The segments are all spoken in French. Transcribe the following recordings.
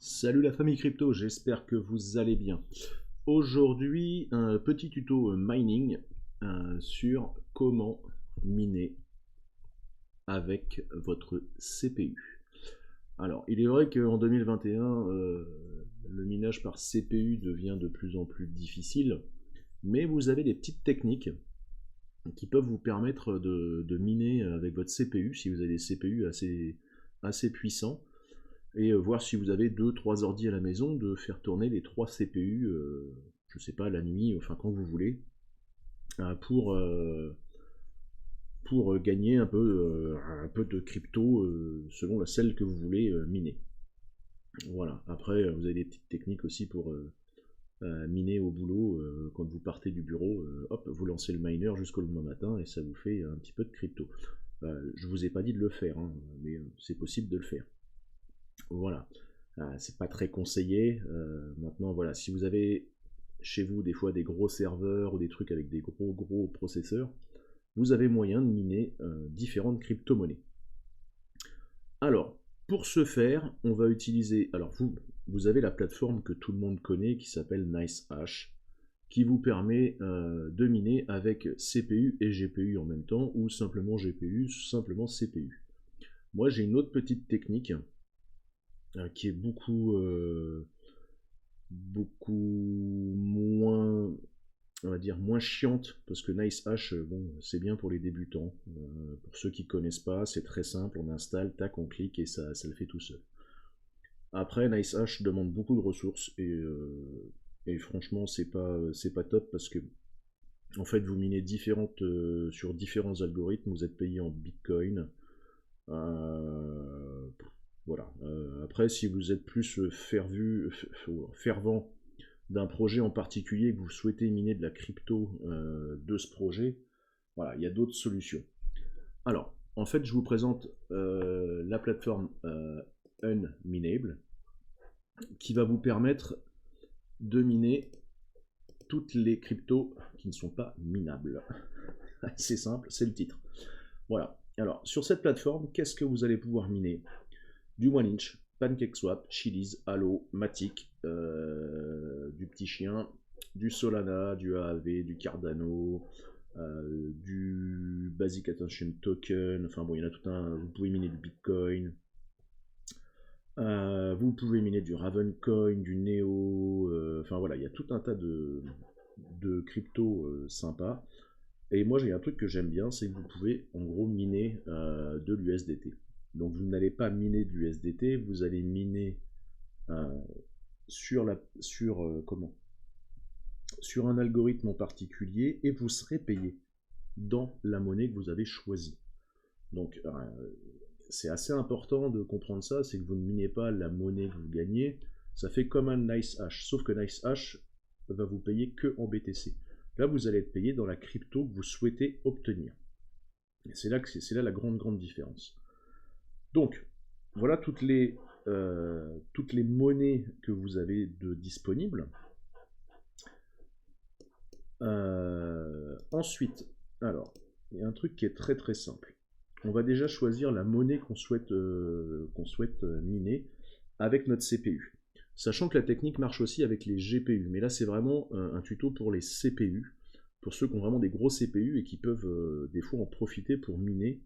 Salut la famille crypto, j'espère que vous allez bien. Aujourd'hui, un petit tuto mining sur comment miner avec votre CPU. Alors, il est vrai qu'en 2021, le minage par CPU devient de plus en plus difficile, mais vous avez des petites techniques qui peuvent vous permettre de miner avec votre CPU, si vous avez des CPU assez puissants, et voir si vous avez 2-3 ordi à la maison, de faire tourner les 3 CPU, je sais pas, la nuit, enfin quand vous voulez, pour, gagner un peu de crypto selon celle que vous voulez miner. Voilà, après vous avez des petites techniques aussi pour miner au boulot, quand vous partez du bureau, hop, vous lancez le miner jusqu'au lendemain matin et ça vous fait un petit peu de crypto. Je vous ai pas dit de le faire, hein, mais c'est possible de le faire. Voilà, c'est pas très conseillé. Maintenant, voilà, si vous avez chez vous des fois des gros serveurs ou des trucs avec des gros processeurs, vous avez moyen de miner différentes crypto-monnaies. Alors, pour ce faire, on va utiliser. Alors, vous avez la plateforme que tout le monde connaît qui s'appelle NiceHash, qui vous permet de miner avec CPU et GPU en même temps, ou simplement GPU, simplement CPU. Moi, j'ai une autre petite technique qui est beaucoup moins, on va dire, moins chiante, parce que NiceHash, bon, c'est bien pour les débutants. Pour ceux qui connaissent pas, c'est très simple, on installe, tac, on clique et ça le fait tout seul. Après, NiceHash demande beaucoup de ressources et franchement, c'est pas top parce que en fait, vous minez sur différents algorithmes, vous êtes payé en Bitcoin. Euh, voilà. Après, si vous êtes plus fervent d'un projet en particulier, que vous souhaitez miner de la crypto de ce projet, voilà, il y a d'autres solutions. Alors, en fait, je vous présente la plateforme Unminable, qui va vous permettre de miner toutes les cryptos qui ne sont pas minables. C'est simple, c'est le titre. Voilà. Alors, sur cette plateforme, qu'est-ce que vous allez pouvoir miner? Du OneInch, PancakeSwap, Chiliz, Halo, Matic, du Petit Chien, du Solana, du AAV, du Cardano, du Basic Attention Token, enfin bon, il y en a tout un. Vous pouvez miner du Bitcoin, vous pouvez miner du Ravencoin, du Neo, enfin voilà, il y a tout un tas de crypto sympas. Et moi j'ai un truc que j'aime bien, c'est que vous pouvez en gros miner de l'USDT. Donc vous n'allez pas miner de l'USDT, vous allez miner euh, comment sur un algorithme en particulier et vous serez payé dans la monnaie que vous avez choisie. Donc c'est assez important de comprendre ça, c'est que vous ne minez pas la monnaie que vous gagnez, ça fait comme un NiceHash, sauf que NiceHash va vous payer que en BTC. Là, vous allez être payé dans la crypto que vous souhaitez obtenir. Et c'est là la grande différence. Donc, voilà toutes les monnaies que vous avez de disponibles. Ensuite, alors, il y a un truc qui est très simple. On va déjà choisir la monnaie qu'on souhaite miner avec notre CPU. Sachant que la technique marche aussi avec les GPU, mais là c'est vraiment un tuto pour les CPU, pour ceux qui ont vraiment des gros CPU et qui peuvent des fois en profiter pour miner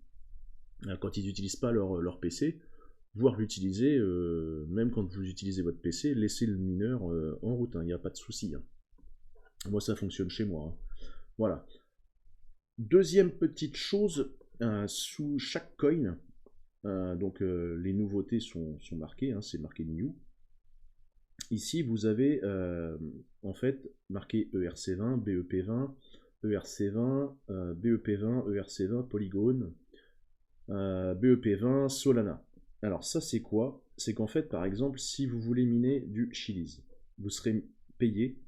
quand ils n'utilisent pas leur PC, voire l'utiliser, même quand vous utilisez votre PC, laissez le mineur en route, il n'y a pas de souci. Hein. Moi ça fonctionne chez moi. Hein. Voilà. Deuxième petite chose, sous chaque coin, donc les nouveautés sont marquées, hein, c'est marqué New. Ici, vous avez en fait marqué ERC20, BEP20, ERC20, BEP20, ERC20, Polygon, BEP20, Solana. Alors ça c'est quoi? C'est qu'en fait par exemple si vous voulez miner du Chiliz, vous serez payé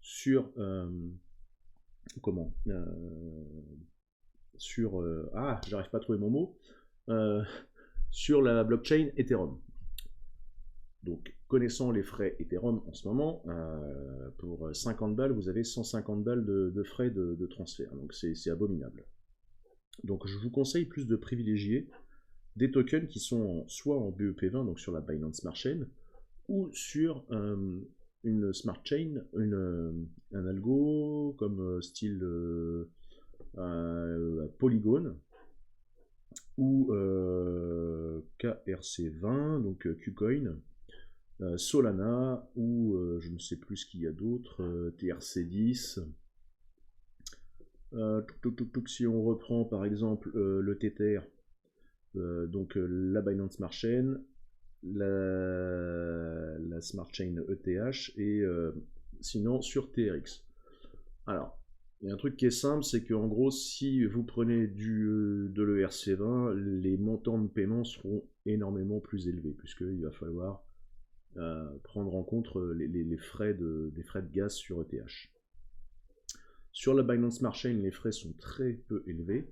sur comment sur j'arrive pas à trouver mon mot, sur la blockchain Ethereum. Donc, connaissant les frais Ethereum en ce moment, pour 50 balles, vous avez 150 balles de frais de transfert. Donc, c'est abominable. Donc, je vous conseille plus de privilégier des tokens qui sont soit en BEP20, donc sur la Binance Smart Chain, ou sur une Smart Chain, un algo comme style Polygon, ou KRC20, donc KuCoin, Solana, ou je ne sais plus ce qu'il y a d'autre, TRC10. Si on reprend par exemple le Tether, donc la Binance Smart Chain, la Smart Chain ETH, et sinon sur TRX. Alors, il y a un truc qui est simple, c'est qu'en gros, si vous prenez de l'ERC20, les montants de paiement seront énormément plus élevés, puisqu'il va falloir prendre en compte les frais de gaz sur ETH. Sur la Binance Smart Chain, les frais sont très peu élevés,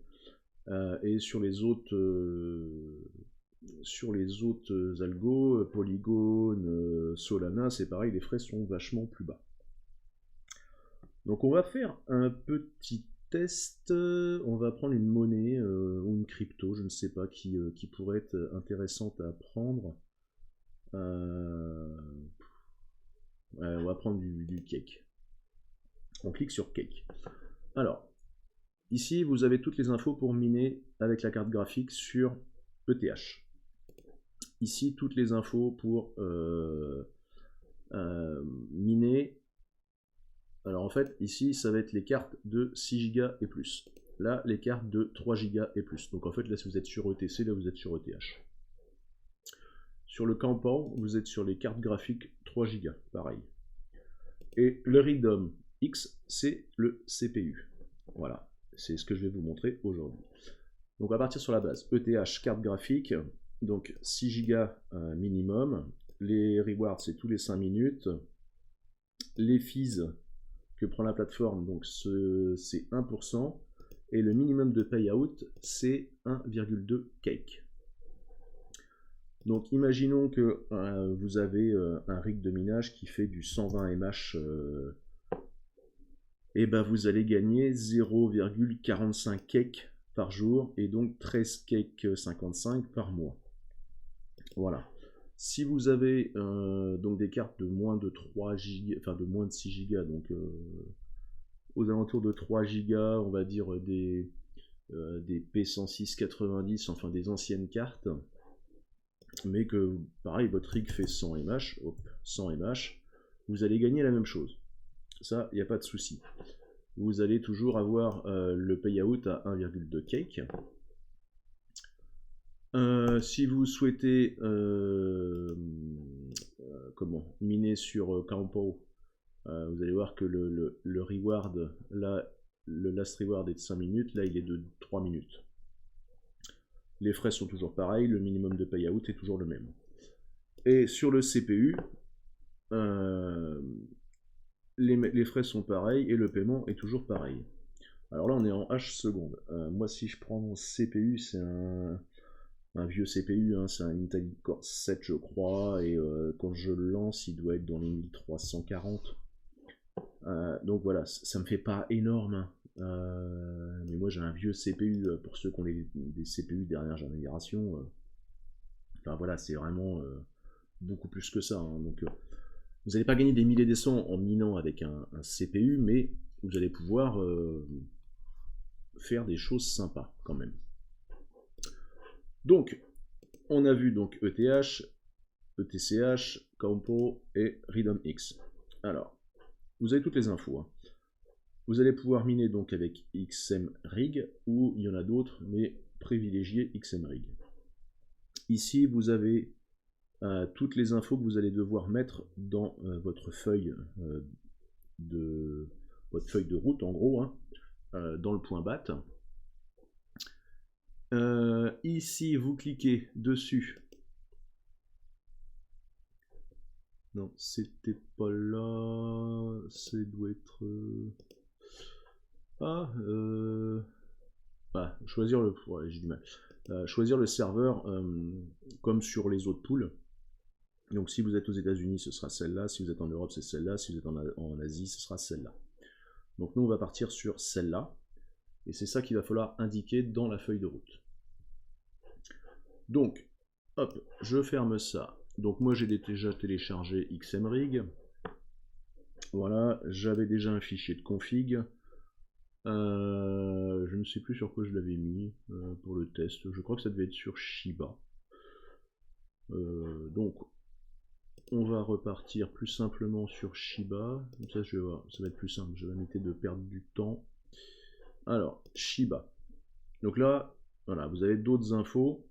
et sur les autres algos, Polygon, Solana, c'est pareil, les frais sont vachement plus bas. Donc on va faire un petit test, on va prendre une monnaie ou une crypto, je ne sais pas, qui pourrait être intéressante à prendre. On va prendre du cake. On clique sur cake. Alors, ici vous avez toutes les infos pour miner avec la carte graphique sur ETH. Ici toutes les infos pour miner. Alors en fait, ici, ça va être les cartes de 6 Go et plus. Là, les cartes de 3 Go et plus. Donc en fait, là, si vous êtes sur ETC, là, vous êtes sur ETH. Sur le Campan, vous êtes sur les cartes graphiques 3 Go, pareil. Et le Rhythm X, c'est le CPU. Voilà, c'est ce que je vais vous montrer aujourd'hui. Donc on va partir sur la base. ETH, carte graphique, donc 6 Go minimum. Les rewards, c'est tous les 5 minutes. Les fees que prend la plateforme, donc c'est 1%, et le minimum de payout, c'est 1,2 cake. Donc imaginons que vous avez un rig de minage qui fait du 120 mH, et ben vous allez gagner 0,45 cake par jour, et donc 13 cake 55 par mois. Voilà. Si vous avez donc des cartes de moins de 3 Go, enfin de moins de 6 Go, donc aux alentours de 3 Go, on va dire des P106-90, enfin des anciennes cartes, mais que pareil, votre rig fait 100 mH, 100 mH, vous allez gagner la même chose. Ça, il n'y a pas de souci. Vous allez toujours avoir le payout à 1,2 cake. Si vous souhaitez miner sur Campo, vous allez voir que le reward, là, le last reward est de 5 minutes, là il est de 3 minutes. Les frais sont toujours pareils, le minimum de payout est toujours le même. Et sur le CPU, les frais sont pareils et le paiement est toujours pareil. Alors là on est en H secondes. Moi si je prends mon CPU, c'est un vieux CPU, hein, c'est un Intel Core 7 je crois, et quand je le lance il doit être dans les 1340. Donc voilà, ça me fait pas énorme, hein. Mais moi j'ai un vieux CPU, pour ceux qui ont des CPU dernière génération, enfin voilà, c'est vraiment beaucoup plus que ça, hein. Donc vous n'allez pas gagner des milliers des cents en minant avec un CPU, mais vous allez pouvoir faire des choses sympas quand même. Donc, on a vu donc ETH, ETCH, Campo et Rhythm X. Alors, vous avez toutes les infos, hein. Vous allez pouvoir miner donc avec XMRig, ou il y en a d'autres, mais privilégiez XMRig. Ici, vous avez toutes les infos que vous allez devoir mettre dans votre feuille de route, en gros, hein, dans le point BAT. Ici, vous cliquez dessus. Non, c'était pas là. Ça doit être. Choisir le. Ouais, j'ai du mal. choisir le serveur comme sur les autres pools. Donc si vous êtes aux États-Unis, ce sera celle-là. Si vous êtes en Europe, c'est celle-là. Si vous êtes en Asie, ce sera celle-là. Donc nous, on va partir sur celle-là. Et c'est ça qu'il va falloir indiquer dans la feuille de route. Donc, hop, je ferme ça. Donc moi, j'ai déjà téléchargé XMRig. Voilà, j'avais déjà un fichier de config. Je ne sais plus sur quoi je l'avais mis pour le test. Je crois que ça devait être sur Shiba. Donc, on va repartir plus simplement sur Shiba. Comme ça, ça va être plus simple. Je vais éviter de perdre du temps. Alors, Shiba. Donc là, voilà, vous avez d'autres infos.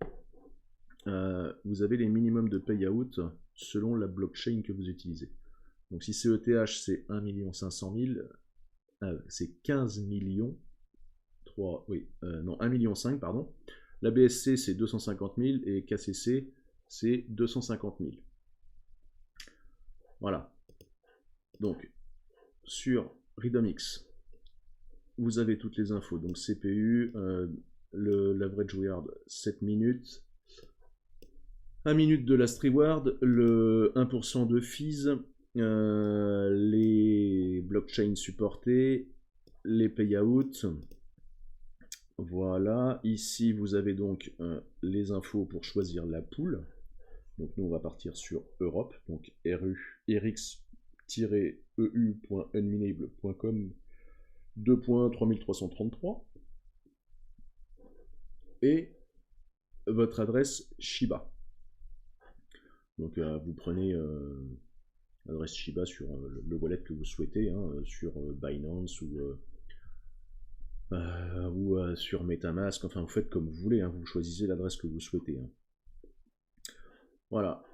Vous avez les minimums de payout selon la blockchain que vous utilisez. Donc si c'est ETH, c'est 1 500 000. C'est 15 millions. 3, oui, non, 1,5 million, pardon. La BSC, c'est 250 000 et KCC, c'est 250 000. Voilà. Donc, sur Redomix, vous avez toutes les infos. Donc, CPU, l'average reward, 7 minutes. 1 minute de last reward, le 1% de fees, les blockchains supportés, les payouts. Voilà, ici vous avez donc les infos pour choisir la pool. Donc nous on va partir sur Europe, donc rx-eu.unminable.com 2.3333 et votre adresse Shiba. Donc vous prenez l'adresse Shiba sur le wallet que vous souhaitez, hein, sur Binance ou sur Metamask, enfin vous faites comme vous voulez, hein, vous choisissez l'adresse que vous souhaitez. Hein. Voilà,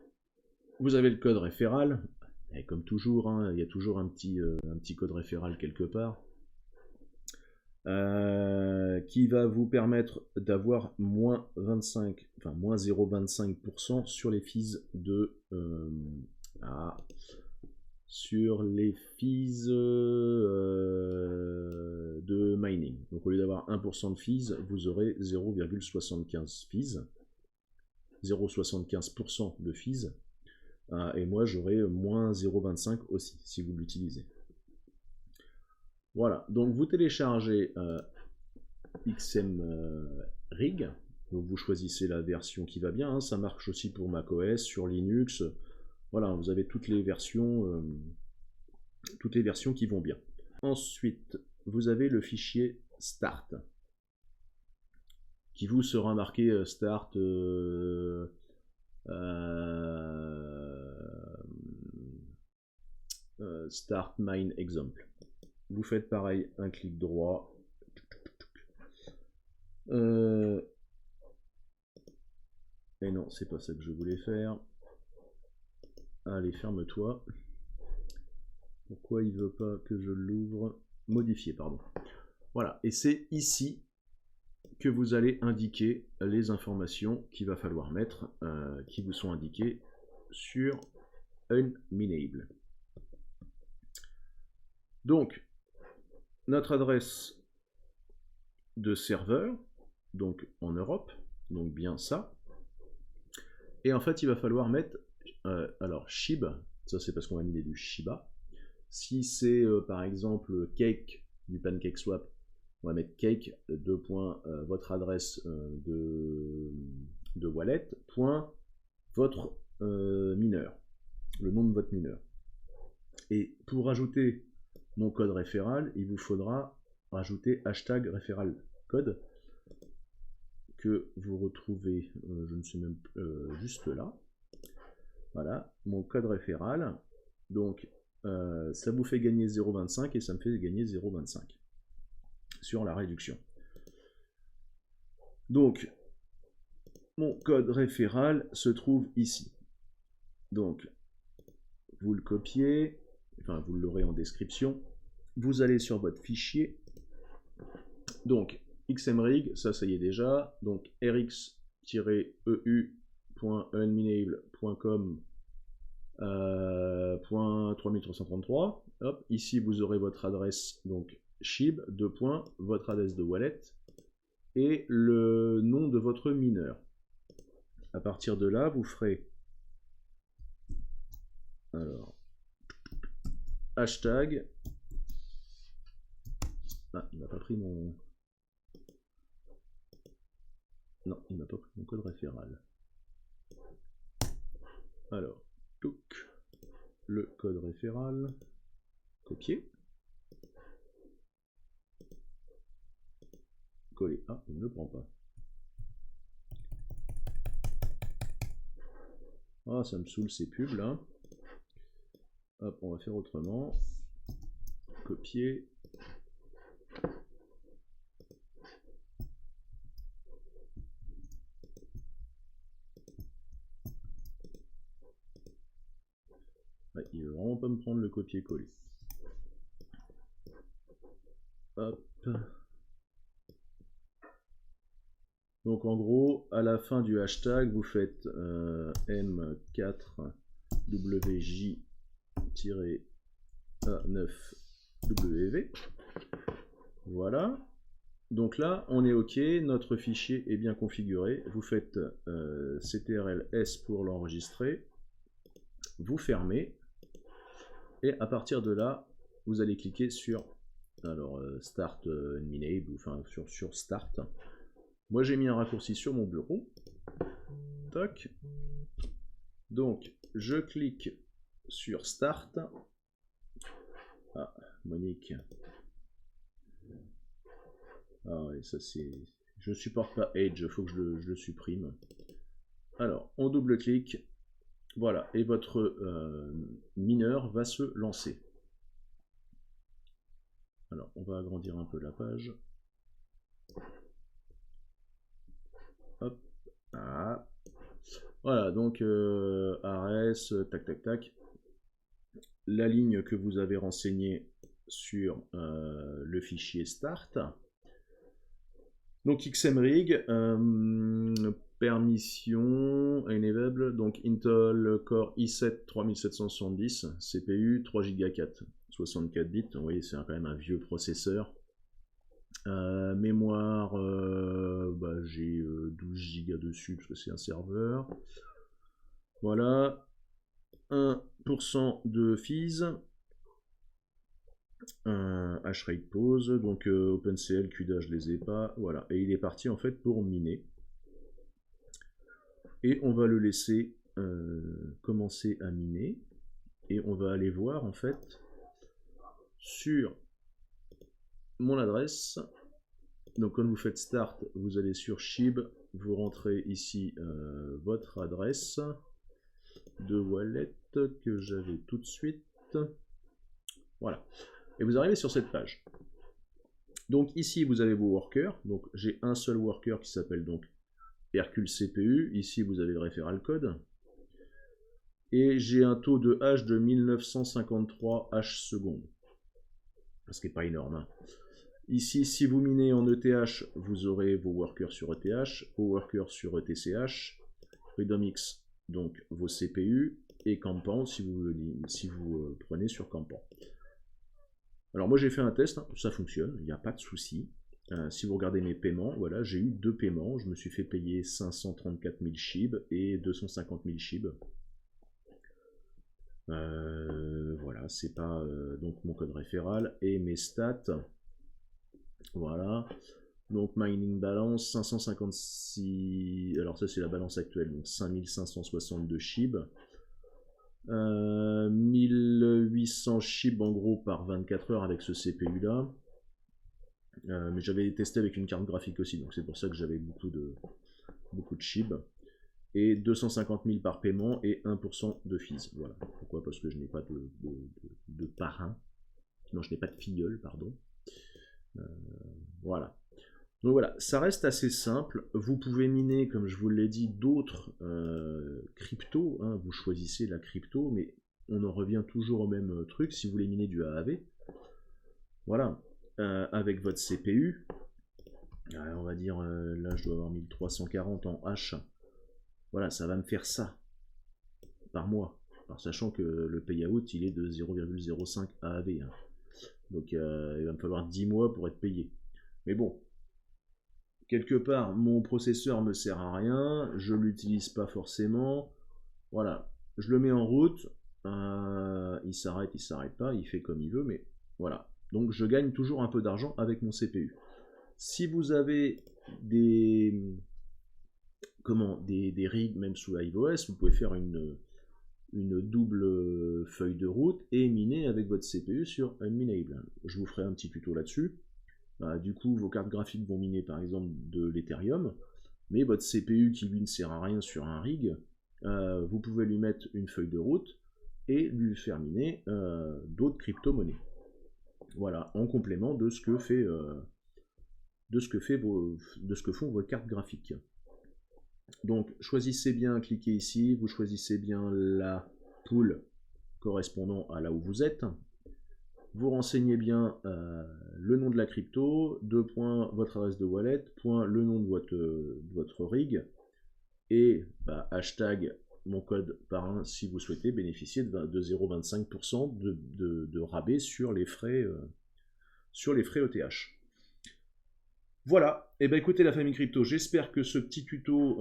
vous avez le code référal, et comme toujours, hein, il y a toujours un petit code référal quelque part, qui va vous permettre d'avoir moins 0,25% sur les fees de sur les fees de mining. Donc au lieu d'avoir 1% de fees, vous aurez 0,75 fees, 0,75% de fees, et moi j'aurai moins 0,25 aussi si vous l'utilisez. Voilà, donc vous téléchargez XMRig, donc vous choisissez la version qui va bien, hein, ça marche aussi pour macOS, sur Linux. Voilà, vous avez toutes les versions qui vont bien. Ensuite, vous avez le fichier start, qui vous sera marqué start start mine example. Vous faites pareil, un clic droit. Et non, c'est pas ça que je voulais faire. Allez, ferme-toi. Pourquoi il veut pas que je l'ouvre? Modifier, pardon. Voilà, et c'est ici que vous allez indiquer les informations qu'il va falloir mettre, qui vous sont indiquées sur Unminable. Donc, notre adresse de serveur, donc en Europe, donc bien ça. Et en fait, il va falloir mettre, alors SHIB, ça c'est parce qu'on va miner du Shiba. Si c'est par exemple Cake du PancakeSwap, on va mettre Cake, votre adresse de wallet, votre mineur, le nom de votre mineur. Et pour ajouter mon code référal, il vous faudra rajouter hashtag référal code que vous retrouvez, je ne sais même juste là. Voilà, mon code référal. Donc, ça vous fait gagner 0,25 et ça me fait gagner 0,25 sur la réduction. Donc, mon code référal se trouve ici. Donc, vous le copiez, enfin, vous l'aurez en description. Vous allez sur votre fichier. Donc, XMRig, ça y est déjà. Donc, rx-eu.unminable.com .3333. Hop, ici, vous aurez votre adresse, donc SHIB, votre adresse de wallet. et le nom de votre mineur. À partir de là, vous ferez alors hashtag. Ah, il m'a pas pris mon. Non, il m'a pas pris mon code référal. Alors, touc, le code référal, copier, coller. Ah, il ne le prend pas. Ah, ça me saoule ces pubs là. Hop, on va faire autrement. Copier. Ouais, il veut vraiment pas me prendre le copier-coller. Hop. Donc en gros, à la fin du hashtag, vous faites M4WJ-A9WV. Voilà. Donc là, on est OK, notre fichier est bien configuré. Vous faites CTRL-S pour l'enregistrer. Vous fermez. Et à partir de là, vous allez cliquer sur alors, Start Enable, enfin sur Start. Moi, j'ai mis un raccourci sur mon bureau. Toc. Donc, je clique sur Start. Ah, Monique. Ah ouais, ça c'est... Je ne supporte pas Edge, il faut que je le supprime. Alors, on double-clique. Voilà, et votre mineur va se lancer. Alors, on va agrandir un peu la page. Hop. Ah. Voilà, donc ARS, tac, tac, tac. La ligne que vous avez renseignée sur le fichier start. Donc XMRig, permission, enable, donc Intel Core i7 3770, CPU 3 Go 4, 64 bits, vous voyez c'est quand même un vieux processeur. Mémoire, j'ai 12 Go dessus parce que c'est un serveur. Voilà, 1% de fees, hashrate pause, donc OpenCL, CUDA je les ai pas, voilà, et il est parti en fait pour miner. Et on va le laisser commencer à miner, et on va aller voir en fait sur mon adresse. Donc quand vous faites Start, vous allez sur SHIB, vous rentrez ici votre adresse de wallet que j'avais tout de suite. Voilà. Et vous arrivez sur cette page. Donc ici, vous avez vos workers. Donc j'ai un seul worker qui s'appelle donc Hercule CPU. Ici, vous avez le référal code. Et j'ai un taux de hash de 1953 hash secondes. Ce qui n'est pas énorme. Hein. Ici, si vous minez en ETH, vous aurez vos workers sur ETH, vos workers sur ETCH, FreedomX, donc vos CPU, et Campan si vous prenez sur Campan. Alors moi j'ai fait un test, hein, ça fonctionne, il n'y a pas de souci. Si vous regardez mes paiements, voilà, j'ai eu 2 paiements, je me suis fait payer 534 000 SHIB et 250 000 SHIB. Voilà, c'est pas donc mon code référal et mes stats. Voilà, donc mining balance 556, alors ça c'est la balance actuelle, donc 5562 SHIB. 1800 SHIB en gros par 24 heures avec ce CPU là. Mais j'avais testé avec une carte graphique aussi, donc c'est pour ça que j'avais beaucoup de SHIB. Et 250 000 par paiement et 1% de fees. Voilà. Pourquoi? Parce que je n'ai pas de parrain. Non, je n'ai pas de filleul, pardon. Voilà. Donc voilà, ça reste assez simple. Vous pouvez miner, comme je vous l'ai dit, d'autres cryptos. Hein. Vous choisissez la crypto, mais on en revient toujours au même truc. Si vous voulez miner du A à V, voilà, avec votre CPU, on va dire, là je dois avoir 1340 en H. Voilà, ça va me faire ça par mois. Alors, sachant que le payout, il est de 0,05 AAV. Hein. Donc il va me falloir 10 mois pour être payé. Mais bon, quelque part, mon processeur me sert à rien, je l'utilise pas forcément. Voilà, je le mets en route, il s'arrête pas, il fait comme il veut, mais voilà. Donc je gagne toujours un peu d'argent avec mon CPU. Si vous avez des rigs même sous iOS, vous pouvez faire une double feuille de route et miner avec votre CPU sur Unminable. Je vous ferai un petit tuto là-dessus. Du coup, vos cartes graphiques vont miner par exemple de l'Ethereum, mais votre CPU qui lui ne sert à rien sur un rig, vous pouvez lui mettre une feuille de route et lui faire miner d'autres crypto-monnaies. Voilà, en complément de ce que font vos cartes graphiques. Donc choisissez bien, cliquez ici, vous choisissez bien la pool correspondant à là où vous êtes. Vous renseignez bien le nom de la crypto, votre adresse de wallet, le nom de votre rig, et hashtag mon code parrain si vous souhaitez bénéficier de 0,25% de rabais sur les frais ETH. Voilà, et écoutez la famille crypto, j'espère que ce petit tuto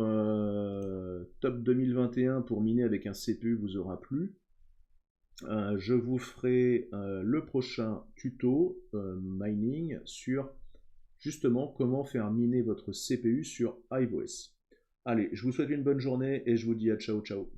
top 2021 pour miner avec un CPU vous aura plu. Je vous ferai le prochain tuto mining sur justement comment faire miner votre CPU sur iOS. Allez, je vous souhaite une bonne journée et je vous dis à ciao ciao.